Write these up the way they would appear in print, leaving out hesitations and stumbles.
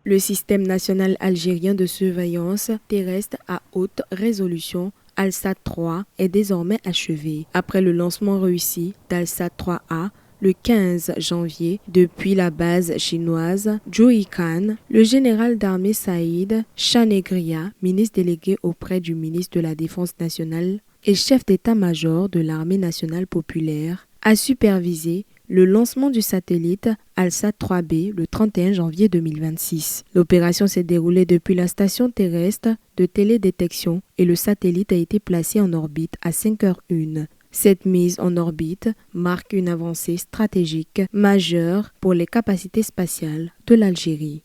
Le système national algérien de surveillance terrestre à haute résolution Alsat-3 est désormais achevé. Après le lancement réussi d'Alsat-3A le 15 janvier depuis la base chinoise Zhuhai, le général d'armée Saïd Chanegria, ministre délégué auprès du ministre de la Défense nationale et chef d'état-major de l'armée nationale populaire, a supervisé le lancement du satellite Alsat-3B le 31 janvier 2026. L'opération s'est déroulée depuis la station terrestre de télédétection et le satellite a été placé en orbite à 5h01. Cette mise en orbite marque une avancée stratégique majeure pour les capacités spatiales de l'Algérie.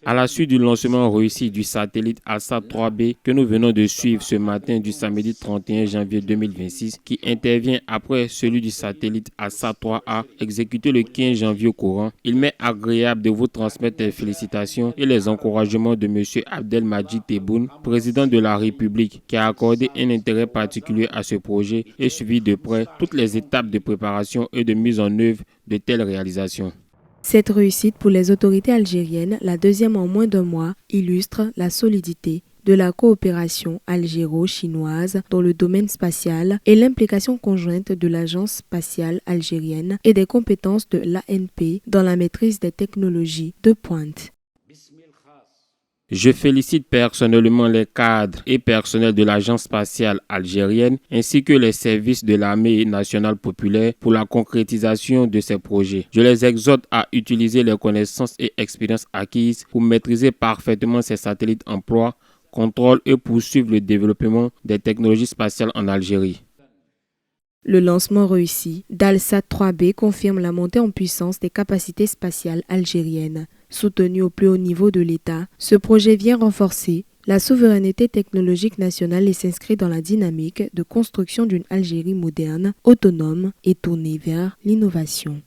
À la suite du lancement réussi du satellite Alsat-3B que nous venons de suivre ce matin du samedi 31 janvier 2026, qui intervient après celui du satellite Alsat-3A exécuté le 15 janvier au courant, il m'est agréable de vous transmettre les félicitations et les encouragements de M. Abdelmadjid Tebboune, président de la République, qui a accordé un intérêt particulier à ce projet et suivi de près toutes les étapes de préparation et de mise en œuvre de telles réalisations. Cette réussite pour les autorités algériennes, la deuxième en moins d'un mois, illustre la solidité de la coopération algéro-chinoise dans le domaine spatial et l'implication conjointe de l'Agence spatiale algérienne et des compétences de l'ANP dans la maîtrise des technologies de pointe. Je félicite personnellement les cadres et personnels de l'Agence spatiale algérienne ainsi que les services de l'Armée nationale populaire pour la concrétisation de ces projets. Je les exhorte à utiliser les connaissances et expériences acquises pour maîtriser parfaitement ces satellites en proie, contrôle et poursuivre le développement des technologies spatiales en Algérie. Le lancement réussi d'Alsat-3B confirme la montée en puissance des capacités spatiales algériennes. Soutenu au plus haut niveau de l'État, ce projet vient renforcer la souveraineté technologique nationale et s'inscrit dans la dynamique de construction d'une Algérie moderne, autonome et tournée vers l'innovation.